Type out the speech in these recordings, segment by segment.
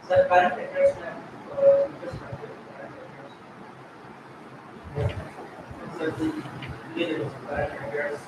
Sir current affairs में sir ये देखो current affairs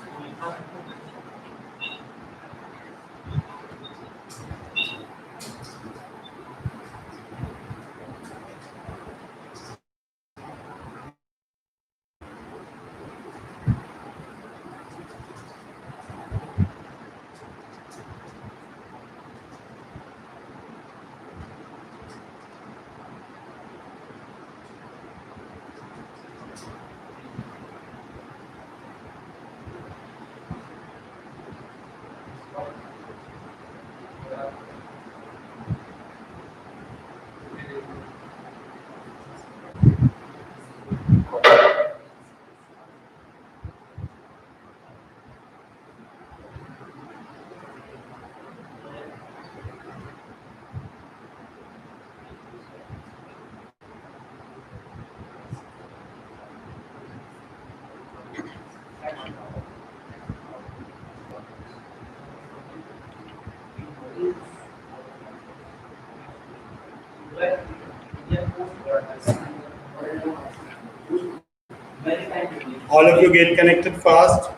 All of you get connected fast.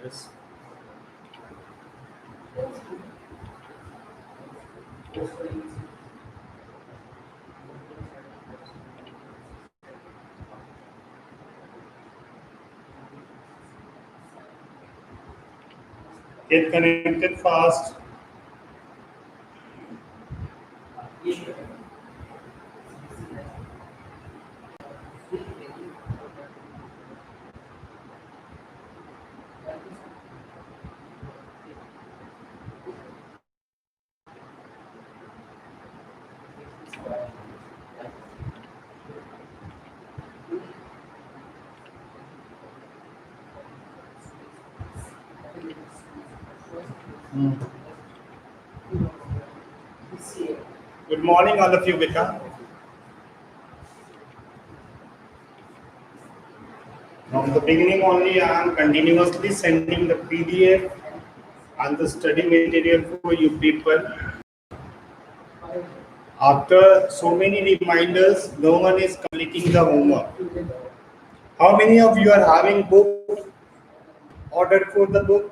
Yes. Get connected fast. Good morning, all of you, beta. From the beginning only, I am continuously sending the PDF and the study material for you people. After so many reminders, no one is completing the homework. How many of you are having book ordered for the book?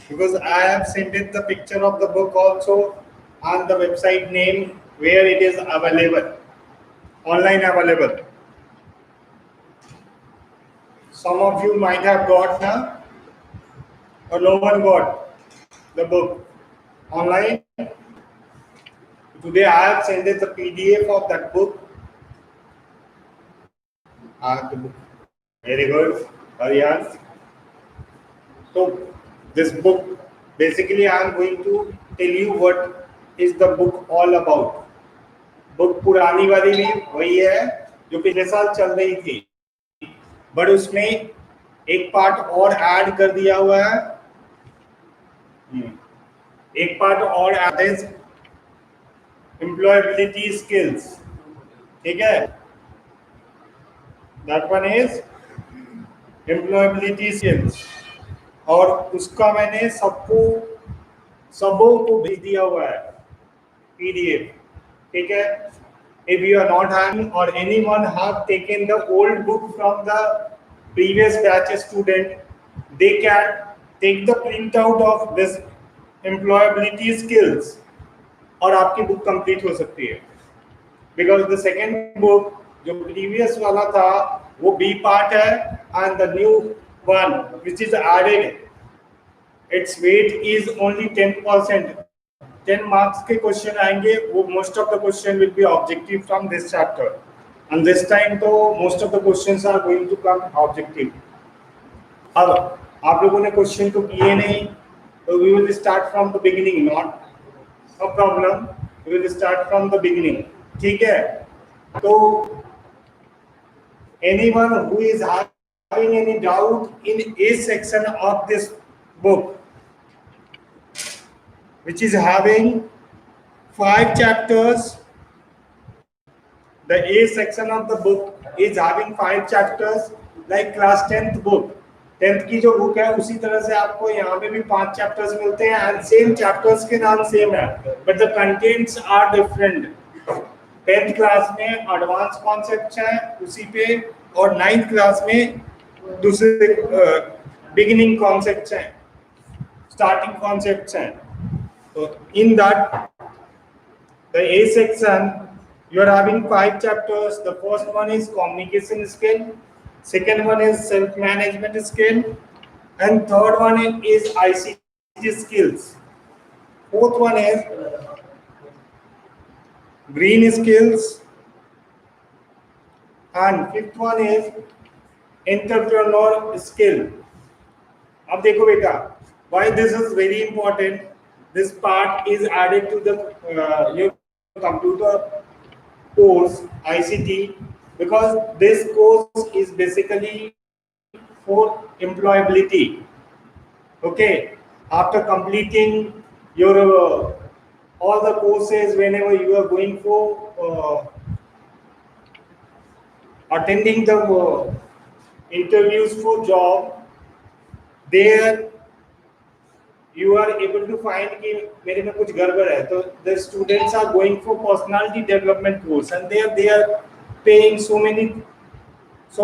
Because I have sent it the picture of the book also and the website name where it is available, online available. Some of you might have got now, or no one got the book online. Today I have sent it the PDF of that book. The book. Very good, Aryan. So this book, basically I am going to tell you what is the book all about. Book पुरानी वाली भी वही है जो पिछले साल चल रही थी, बट उसमें एक पार्ट और ऐड कर दिया हुआ है. एक पार्ट और ऐड है एम्प्लॉयबिलिटी स्किल्स. ठीक है, that one is employability skills. और उसका मैंने सबों को भेज दिया हुआ है PDF. ठीक है, if you are not having or anyone have taken the old book from the previous batch student, they can take the printout of this employability skills और आपकी बुक कंप्लीट हो सकती है. बिकॉज द सेकेंड बुक जो previous वाला था वो B part है and the new one which is added, it's weight is only 10%. 10 marks के क्वेश्चन आएंगे, वो most of the question will be objective from this chapter and this time तो most of the questions are going to come objective. अब आप लोगों ने question तो किए नहीं, तो we will start from the beginning. Not a problem, we will start from the beginning. ठीक है, So anyone who is having any doubt in A section of this book, which is having 5 chapters, the A section of the book is having 5 chapters like class 10th book. 10th की जो book है उसी तरह से आपको यहाँ पे भी 5 चैप्टर्स मिलते हैं एंड सेम चैप्टर्स के नाम सेम है but the contents are different. 10th class में एडवांस कॉन्सेप्ट्स हैं उसी पे और 9th क्लास में दूसरे बिगिनिंग कॉन्सेप्ट्स हैं, स्टार्टिंग कॉन्सेप्ट्स हैं. तो in that the A section you are having 5 chapters. The first one is communication skill, second one is self management skill, and third one is ICT skills. Fourth one is green skills, and fifth one is entrepreneur skill. अब देखो बेटा, why this is very important. This part is added to the your computer course ICT because this course is basically for employability. Okay, after completing your all the courses, whenever you are going for attending the interviews for job, there you are able to find कि मेरे में कुछ गड़बड़ है तो the students are going for personality development course and they are paying so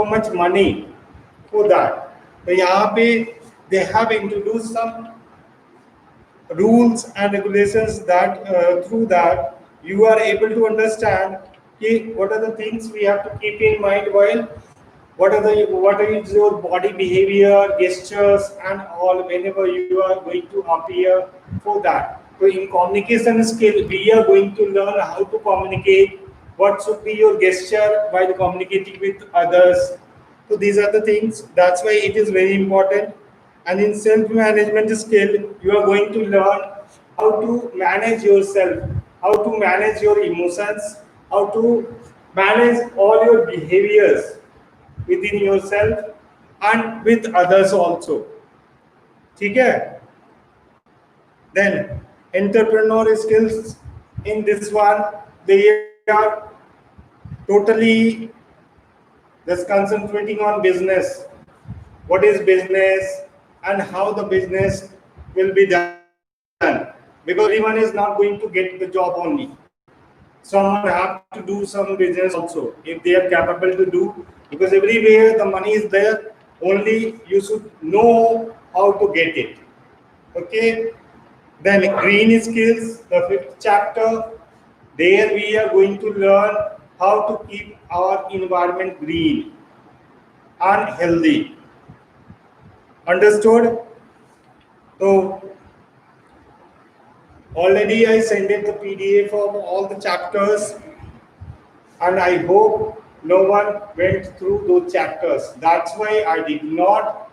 much money for that. तो यहाँ पे they have introduced some rules and regulations that through that you are able to understand कि what are the things we have to keep in mind while what is your body behavior, gestures and all whenever you are going to appear for that. So in communication skill we are going to learn how to communicate, what should be your gesture while communicating with others. So these are the things, that's why it is very important. And in self management skill you are going to learn how to manage yourself, how to manage your emotions, how to manage all your behaviors within yourself and with others also. ठीक है? Then entrepreneur skills, in this one they are totally just concentrating on business. What is business and how the business will be done, because everyone is not going to get the job only. Someone have to do some business also if they are capable to do, because everywhere the money is there, only you should know how to get it. Okay, then green skills, the 5th chapter, there we are going to learn how to keep our environment green and healthy. Understood? So already I sent it the PDF of all the chapters and I hope no one went through those chapters. That's why I did not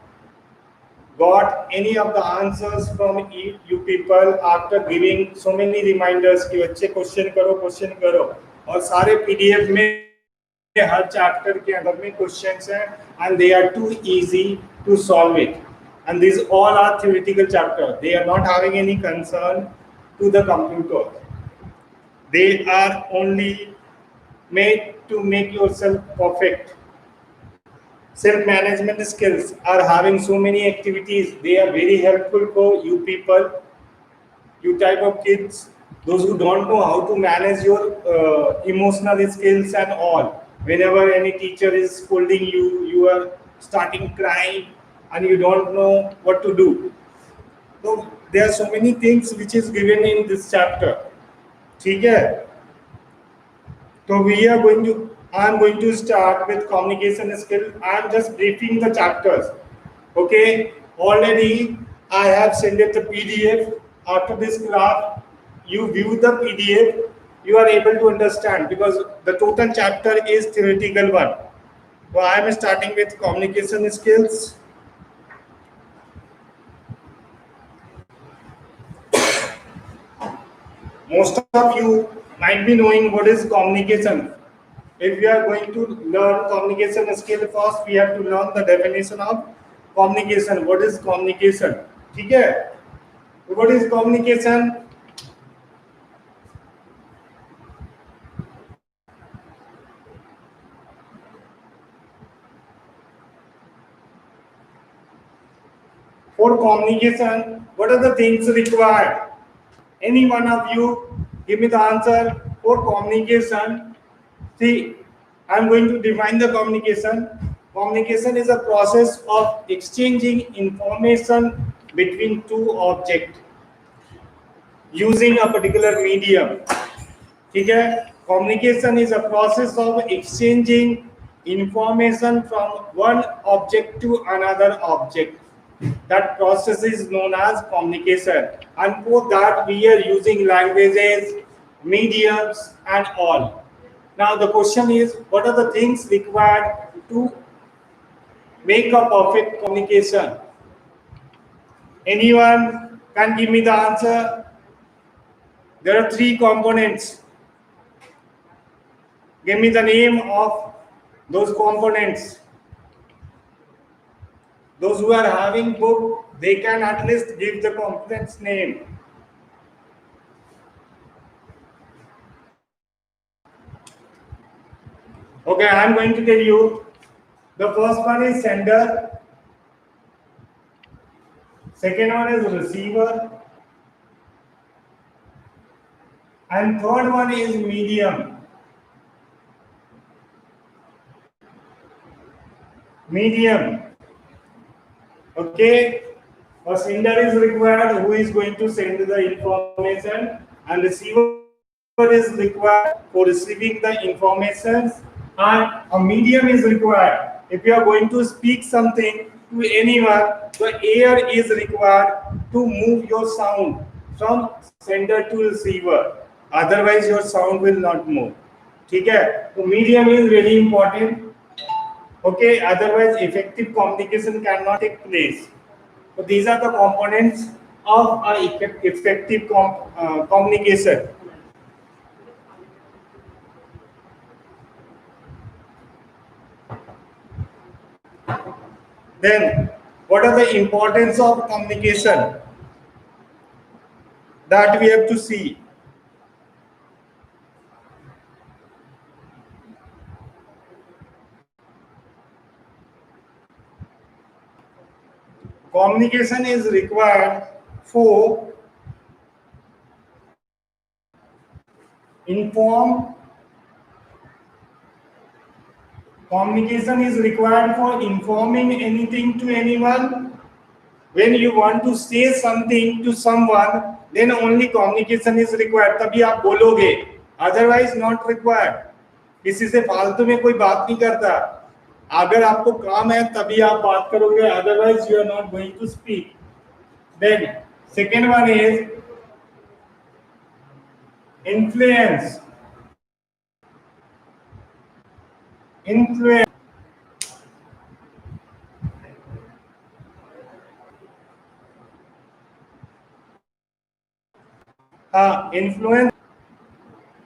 got any of the answers from you people after giving so many reminders कि बच्चे question करो और सारे PDF में हर chapter के अंदर में questions हैं and they are too easy to solve it, and these all are theoretical chapters. They are not having any concern to the computer. They are only made to make yourself perfect. Self-management skills are having so many activities. They are very helpful for you people, you type of kids, those who don't know how to manage your emotional skills and all. Whenever any teacher is scolding you, you are starting crying and you don't know what to do. So there are so many things which is given in this chapter. ठीक है? So I am going to start with communication skill. I am just briefing the chapters. Okay, already I have sent it the PDF. After this class, you view the PDF, you are able to understand because the total chapter is theoretical one. So I am starting with communication skills. Most of you might be knowing what is communication. if we are going to learn communication skill, first we have to learn the definition of communication. What is communication? ठीक है? What is communication? For communication, what are the things required? Any one of you give me the answer. For communication, see, I'm going to define the communication. Communication is a process of exchanging information between two objects using a particular medium. ठीक है? Communication is a process of exchanging information from one object to another object. That process is known as communication, and for that we are using languages, mediums, and all. Now the question is, what are the things required to make a perfect communication? Anyone can give me the answer? There are three components. Give me the name of those components. Those who are having book, they can at least give the component's name. Okay, I am going to tell you. The first one is sender. Second one is receiver. And third one is medium. Medium. Okay, a sender is required who is going to send the information, and receiver is required for receiving the information, and a medium is required. If you are going to speak something to anyone, the air is required to move your sound from sender to receiver. Otherwise, your sound will not move. ठीक है? तो medium is really important. Okay, otherwise effective communication cannot take place. So these are the components of effective communication. Then, what are the importance of communication that we have to see? Communication is required for communication is required for informing anything to anyone. When you want to say something to someone, then only communication is required. तभी आप बोलोगे, otherwise not required. किसी से फालतू में कोई बात नहीं करता. अगर आपको काम है तभी आप बात करोगे, otherwise you are not going to speak. Then second one is influence. Influence. Influence.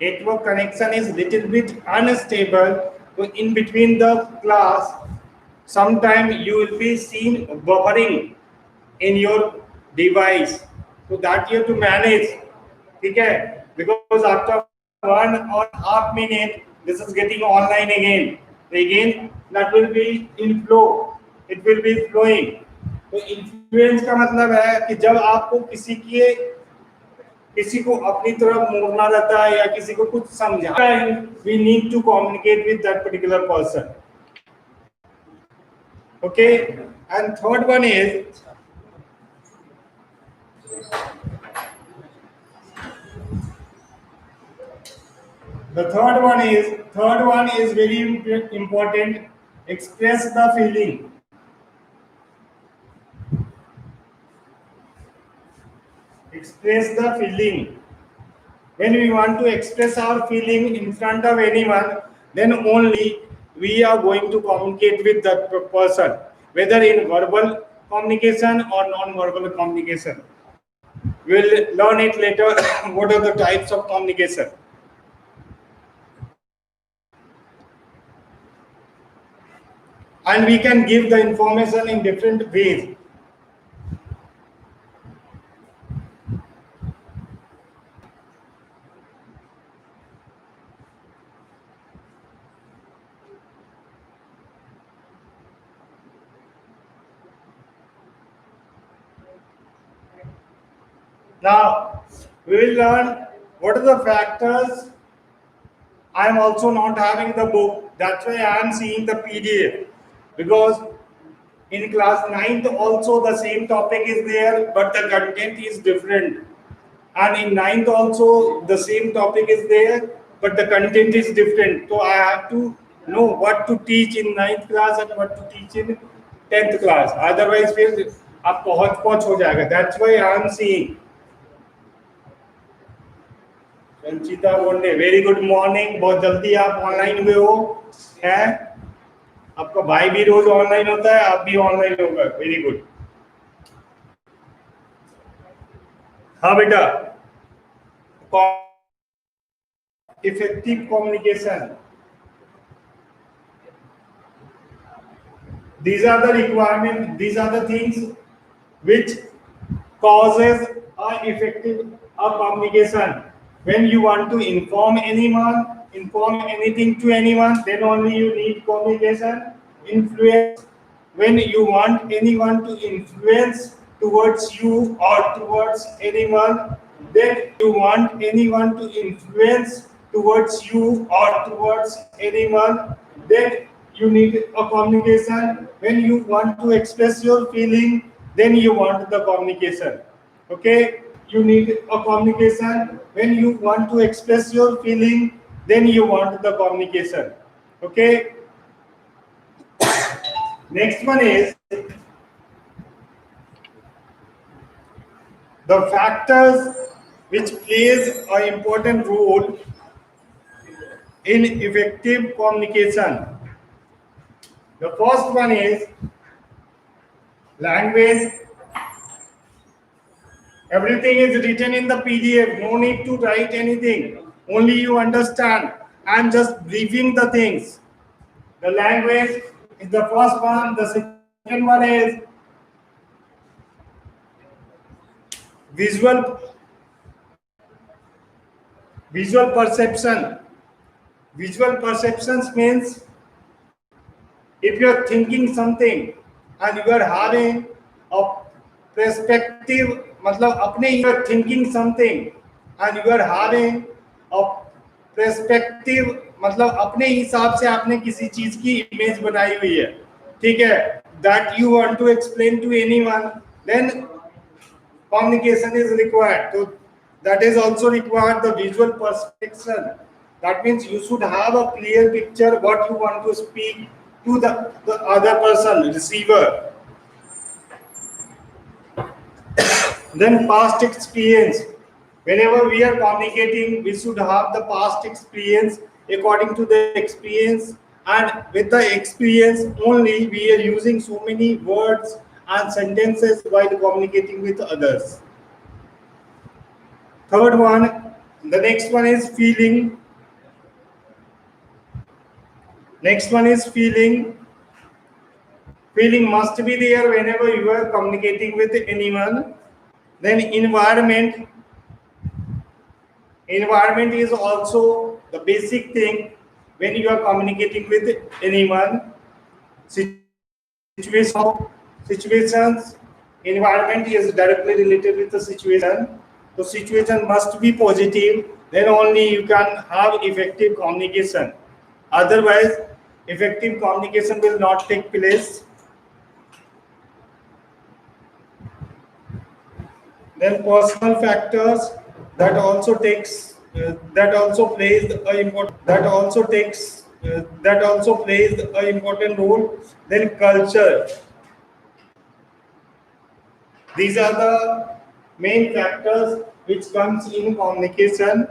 Network connection is little bit unstable. So in between the class, sometime you will be seen buffering in your device. So that you have to manage. Okay? Because after 1.5 minutes, this is getting online again. Again, that will be in flow. It will be flowing. तो influence का मतलब है कि जब आपको किसी को अपनी तरफ मोड़ना रहता है या किसी को कुछ समझाना है, we need to communicate with that particular person. Okay, and third one is third one is very important. Express the feeling. Express the feeling. When we want to express our feeling in front of anyone, then only we are going to communicate with that person, whether in verbal communication or non-verbal communication. We'll learn it later. What are the types of communication? and we can give the information in different ways. Now, we will learn what are the factors. I am also not having the book. That's why I am seeing the PDF. Because in class 9th also the same topic is there, but the content is different. And in 9th also the same topic is there, but the content is different. So I have to know what to teach in 9th class and what to teach in 10th class. Otherwise, फिर आपको hodgepodge हो जाएगा. That's why I am seeing. Sanchita Bonde, very good morning. बहुत जल्दी आप online हुए हो हैं. आपका भाई भी रोज ऑनलाइन होता है, आप भी ऑनलाइन होगा. Very good. हाँ बेटा, effective communication. These are the requirements. These are the things which causes a effective communication. When you want to inform anyone, inform anything to anyone, then only you need communication. Influence. When you want anyone to influence towards you or towards anyone, then you want anyone to influence towards you or towards anyone, then you need a communication. When you want to express your feeling, then you want the communication. Okay, you need a communication. When you want to express your feeling, then you want the communication. Okay, next one is the factors which plays an important role in effective communication. The first one is language. Everything is written in the PDF. No need to write anything. Only you understand. I am just briefing the things. The language is the first one. The second one is visual perception. Visual perceptions means if you are thinking something and you are having a perspective, मतलब अपने you are thinking something and you are having a perspective, मतलब अपने हिसाब से आपने किसी चीज की इमेज बनाई हुई है, ठीक है, that you want to explain to anyone, then communication is required. So that is also required, the visual perception. That means you should have a clear picture what you want to speak to the other person, receiver. Then past experience. Whenever we are communicating, we should have the past experience. According to the experience, and with the experience only, we are using so many words and sentences while communicating with others. Third one, the next one is feeling. Next one is feeling. Feeling must be there whenever you are communicating with anyone. Then environment. Environment is also the basic thing when you are communicating with anyone. Situations. Environment is directly related with the situation. The situation must be positive. Then only you can have effective communication. Otherwise, effective communication will not take place. Then personal factors that also plays an important role. Then culture. These are the main factors which comes in communication.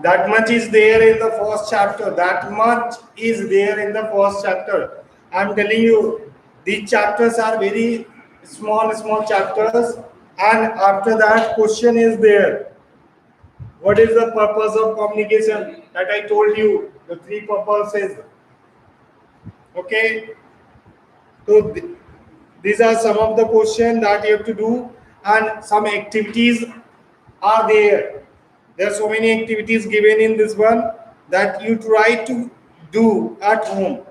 That much is there in the first chapter. That much is there in the first chapter. I'm telling you, These chapters are very small chapters, and after that question is there. What is the purpose of communication? That I told you, the three purposes. Okay, so these are some of the questions that you have to do, and some activities are there. There are so many activities given in this one that you try to do at home.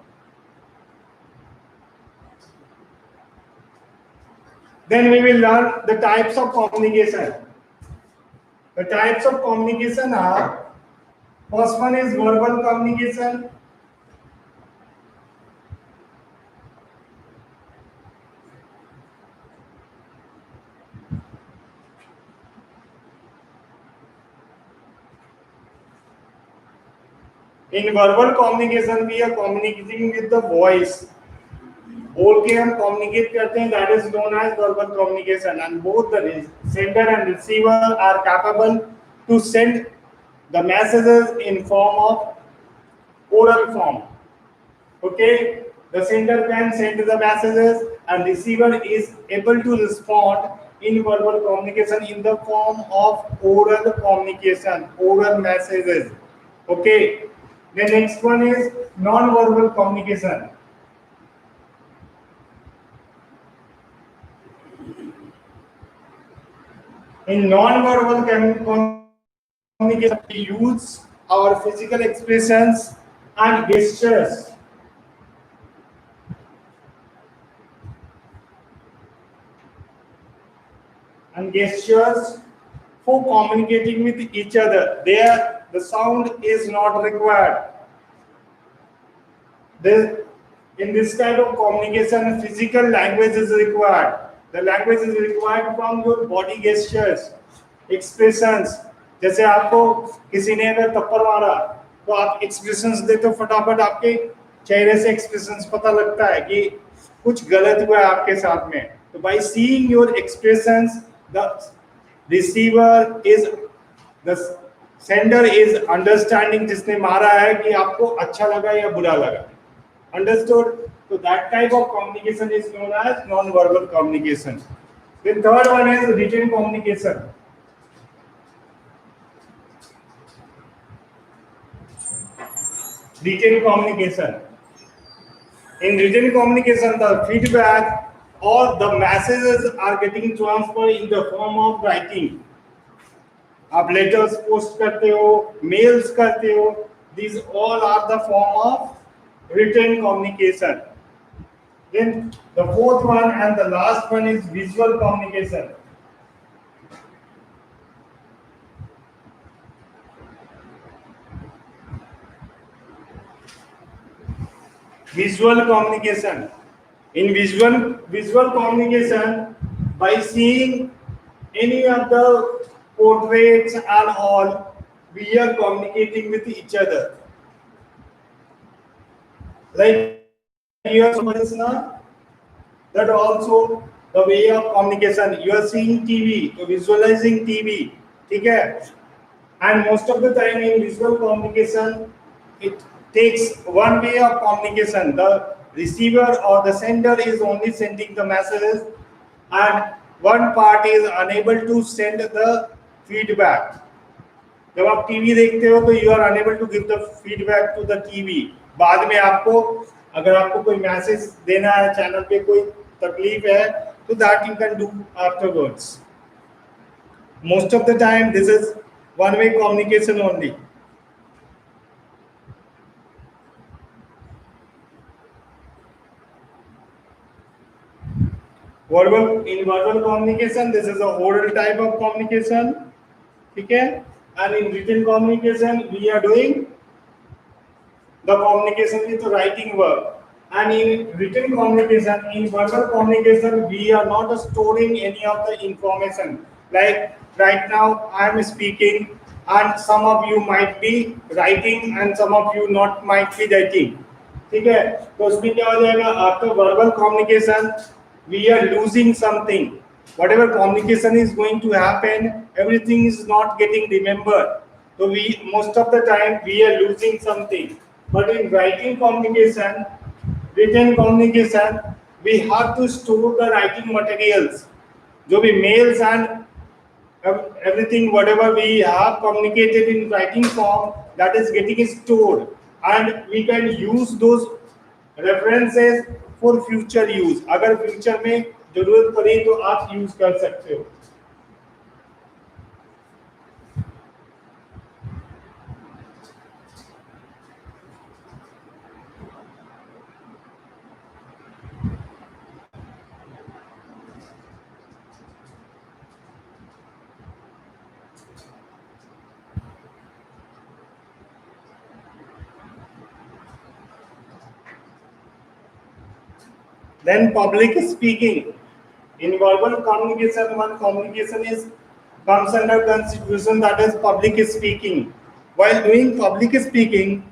Then we will learn the types of communication. The types of communication are, first one is verbal communication. In verbal communication we are communicating with the voice. बोल के हम communicate करते हैं, that is known as verbal communication, and both the sender and receiver are capable to send the messages in form of oral form. Okay, the sender can send the messages and receiver is able to respond in verbal communication in the form of oral communication, oral messages. Okay, the next one is non-verbal communication. In non-verbal communication, we use our physical expressions and gestures. For communicating with each other. There, the sound is not required. In this type of communication, physical language is required. The language is required from your body gestures, expressions. जैसे आपको किसी ने अगर थप्पड़ मारा तो आप expressions देते हो, फटाफट आपके चेहरे से एक्सप्रेशंस पता लगता है कि कुछ गलत हुआ है आपके साथ में. तो by seeing your expressions, the receiver is, the sender is understanding जिसने मारा है कि आपको अच्छा लगा या बुरा लगा. Understood? So that type of communication is known as non-verbal communication. The third one is written communication. Written communication. In written communication, the feedback or the messages are getting transferred in the form of writing. आप letters post करते हो, mails करते हो. These all are the form of written communication. Then the fourth one and the last one is visual communication. Visual communication. In visual communication, by seeing any of the portraits and all, we are communicating with each other. Like here, that also the way of communication. You are seeing TV, you're visualizing TV, okay? And most of the time in visual communication, it takes one way of communication. The receiver or the sender is only sending the messages, and one part is unable to send the feedback. जब आप TV देखते हो तो you are unable to give the feedback to the TV. बाद में आपको अगर आपको कोई मैसेज देना है, चैनल पे कोई तकलीफ है, तो that you can do afterwards. Most of the time this is one way communication only. In verbal communication, this is a oral type of communication, okay? And in written communication, we are doing the communication with writing work. And in written communication, in verbal communication, we are not storing any of the information. Like right now, I am speaking, and some of you might be writing, and some of you not might be writing. ठीक है? तो उसमें क्या हो जाएगा? After verbal communication, we are losing something. Whatever communication is going to happen, everything is not getting remembered. So most of the time we are losing something. But in writing communication, written communication, we have to store the writing materials, जो भी mails and everything whatever we have communicated in writing form, that is getting stored, and we can use those references for future use. अगर future में जरूरत पड़े तो आप use कर सकते हो. Then public speaking. In verbal communication, one communication comes under constitution, that is public speaking. While doing public speaking,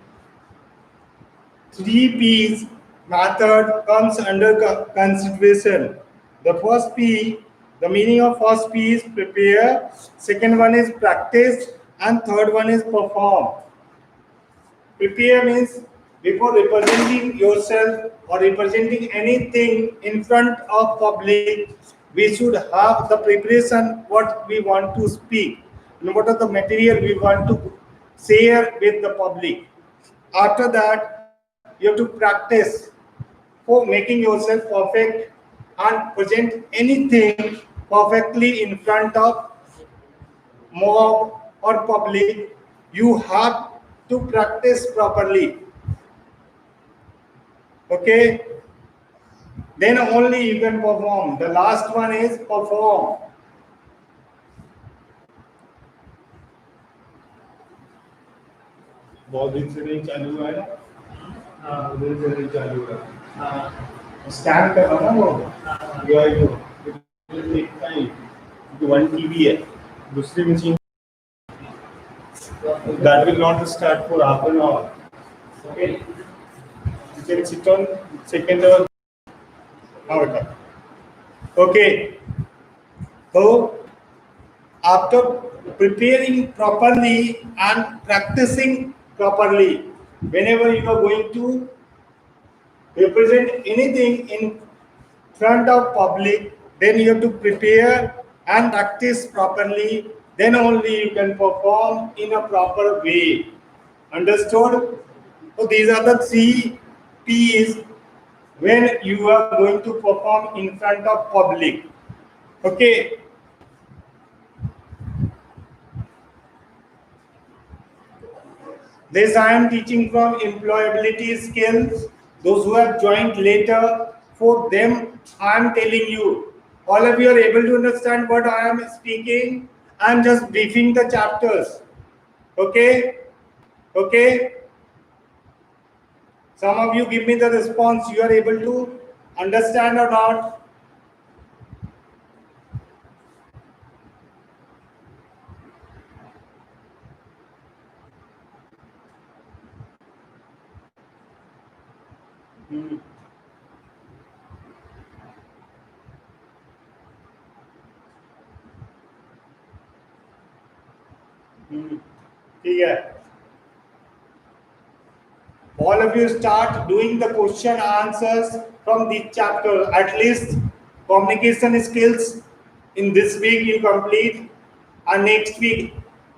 3 P's method comes under consideration. The first P, the meaning of first P is prepare, second one is practice, and third one is perform. Prepare means before representing yourself or representing anything in front of public, we should have the preparation, what we want to speak, and what are the material we want to share with the public. After that, you have to practice for making yourself perfect and present anything perfectly in front of mob or public. You have to practice properly. Okay, then only you can perform. The last one is perform. बहुत दिन से नहीं चालू हुआ है ना? हाँ, दिन से नहीं चालू हुआ. हाँ, स्कैन कर रहा ना वो. देखता ही. 1 TB है. दूसरी machine. That will not start for half an hour. Okay. You can sit on second or okay. So after preparing properly and practicing properly, whenever you are going to represent anything in front of public, then you have to prepare and practice properly. Then only you can perform in a proper way. Understood? So these are the 3 P's when you are going to perform in front of public. Okay. This I am teaching from employability skills. Those who have joined later, for them I am telling you. All of you are able to understand what I am speaking. I am just briefing the chapters. Okay? Okay? Some of you give me the response. You are able to understand or not? ठीक है. All of you start doing the question answers from this chapter. At least communication skills in this week you complete, and next week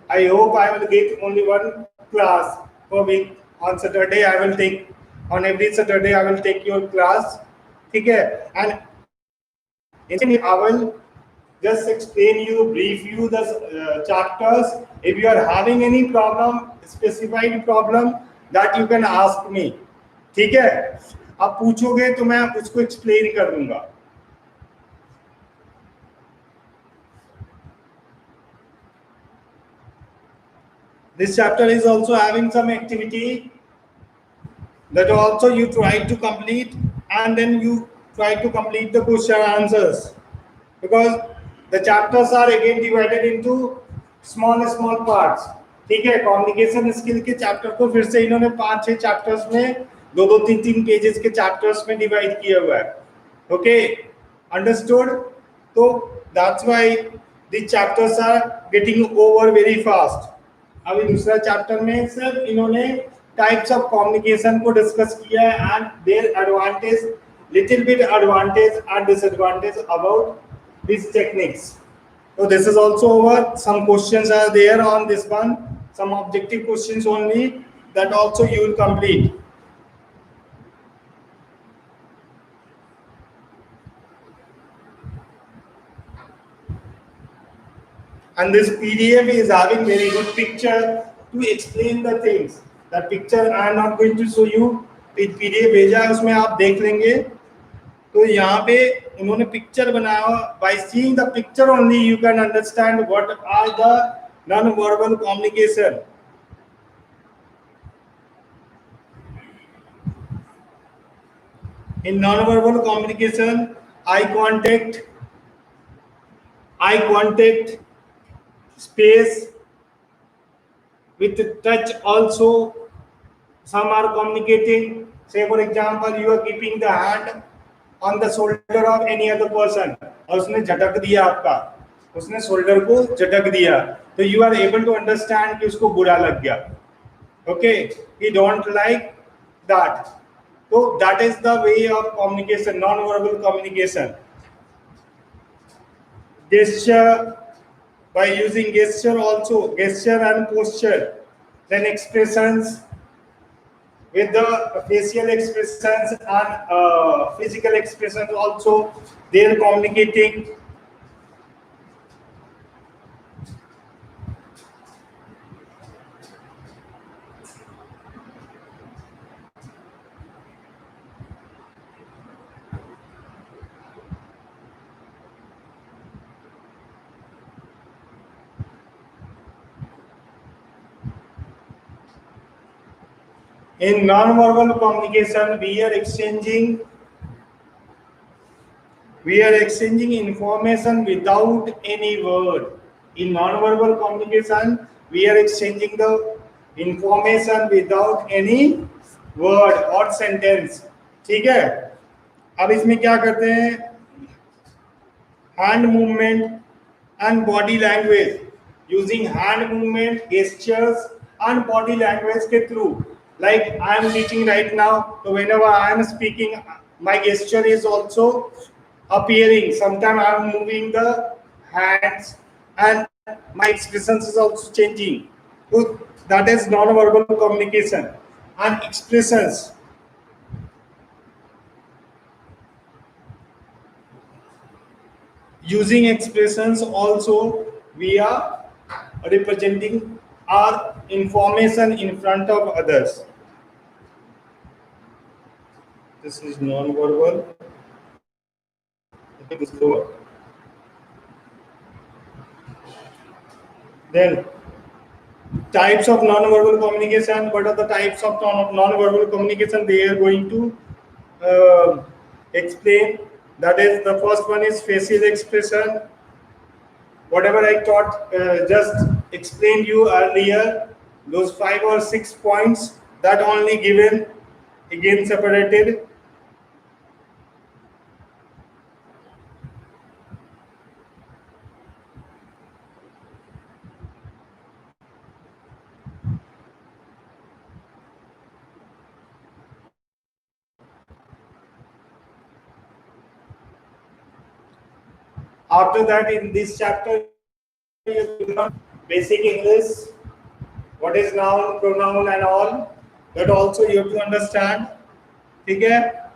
I hope I will get only one class per week. On Saturday I will take, on every Saturday I will take your class. Okay, and I will just explain you, brief you the chapters. If you are having any problem, specified problem, that you can ask me. ठीक है, आप पूछोगे तो मैं उसको explain कर दूंगा. This chapter is also having some activity that also you try to complete, and then you try to complete the question answers, because the chapters are again divided into small parts. ठीक है, communication skill के chapter को फिर से इन्होंने 5-6 chapters में 2-2, 3-3 pages के chapters में डिवाइड किया हुआ है. Okay, understood? तो that's why the chapters are getting over very fast. अभी दूसरा चैप्टर में सिर्फ इन्होंने टाइप्स ऑफ कम्युनिकेशन को डिस्कस किया है and their advantage little bit advantage and disadvantage about these techniques. So this is also over. Some questions are there on this one, some objective questions only, that also you will complete. And this PDF is having very good picture to explain the things. That picture I am not going to show you. PDF भेजा है, उसमें आप देख लेंगे. तो यहाँ पे उन्होंने पिक्चर बनाया. By seeing the picture only you can understand what are the non-verbal communication. In non-verbal communication, eye contact, space, with touch also. Some are communicating. Say for example, you are keeping the hand on the shoulder of any other person, और उसने झटक दिया आपका, उसने shoulder को झटक दिया, तो you are able to understand कि उसको बुरा लग गया. Okay, he don't like that. So that is the way of communication, non-verbal communication. Gesture, by using gesture also, gesture and posture, then expressions, with the facial expressions and physical expressions also, they are communicating. In non-verbal communication, we are exchanging information without any word. In non-verbal communication, we are exchanging the information without any word or sentence. ठीक है? अब इसमें क्या करते हैं? Hand movement and body language. Using hand movement, gestures and body language के through. Like I am teaching right now, so whenever I am speaking, my gesture is also appearing. Sometimes I am moving the hands and my expressions is also changing. So that is non-verbal communication. And expressions. Using expressions also, we are representing our information in front of others. This is non-verbal. Then types of non-verbal communication. What are the types of non-verbal communication? They are going to explain. That is, the first one is facial expression. Whatever I taught, just explained you earlier, those 5 or 6 points, that only given, again separated. After that, in this chapter, you learn basic English, what is noun, pronoun and all. That also you have to understand. ठीक है?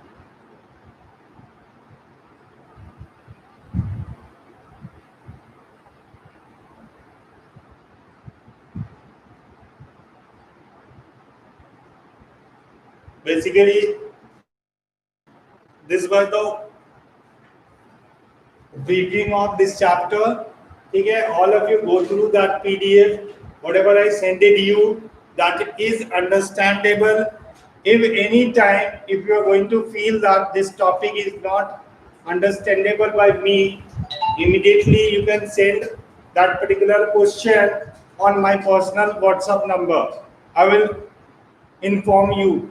Basically, this was the briefing of this chapter. ठीक है? All of you go through that PDF. Whatever I sent it you, that is understandable. If any time, if you are going to feel that this topic is not understandable by me, immediately you can send that particular question on my personal WhatsApp number. I will inform you.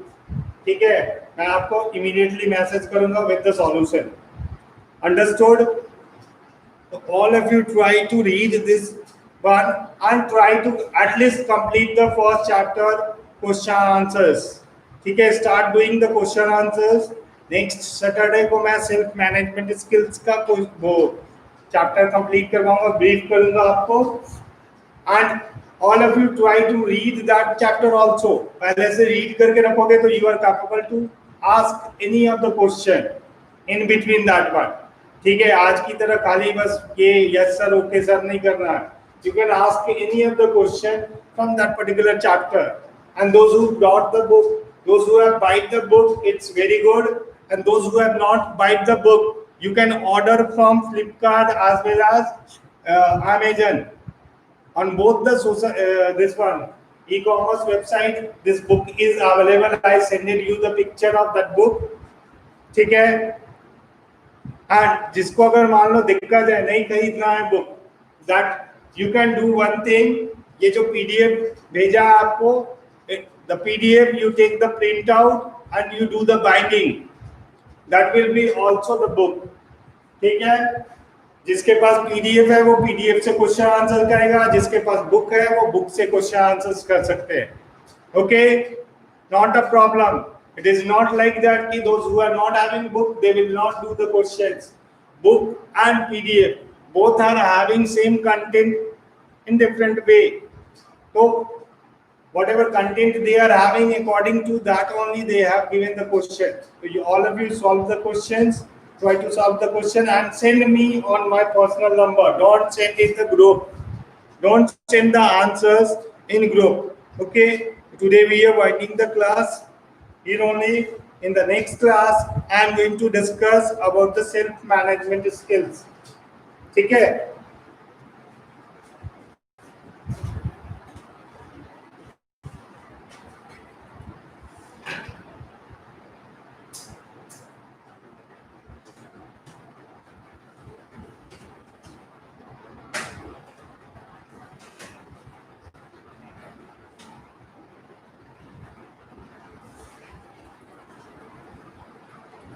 ठीक है? मैं आपको immediately message करूँगा with the solution. Understood? So all of you try to read this one and try to at least complete the first chapter question answers. ठीक है? Start doing the question answers next Saturday को मैं self management skills का कोई वो chapter complete करवाऊंगा, brief करूंगा आपको. And all of you try to read that chapter also. पहले से read करके रखोगे तो you are capable to ask any of the question in between that one. ठीक है, आज की तरह खाली बस ये yes sir okay sir नहीं करना है. You can ask any of the question from that particular chapter. And those who got the book, those who have bought the book, it's very good. And those who have not bought the book, you can order from Flipkart as well as Amazon. On both the this one e-commerce website, this book is available. I send you the picture of that book. ठीक है. And जिसको अगर मान लो दिक्कत है नहीं खरीदना है book, that you can do one thing. ये जो PDF भेजा आपको, the PDF you take the print out and you do the binding. That will be also the book. ठीक है. जिसके पास पीडीएफ है वो पीडीएफ से क्वेश्चन आंसर करेगा, जिसके पास बुक है वो बुक से क्वेश्चन आंसर्स कर सकते हैं. Okay, not a problem. It is not like that कि those who are not having book they will not do the questions. Book and PDF both are having same content in different way. तो whatever content they are having, according to that only they have given the question. So you, all of you solve the questions. Try to solve the question and send me on my personal number. Don't send in the group. Don't send the answers in group. Okay. Today we are writing the class. Here only in the next class I am going to discuss about the self management skills. ठीक है.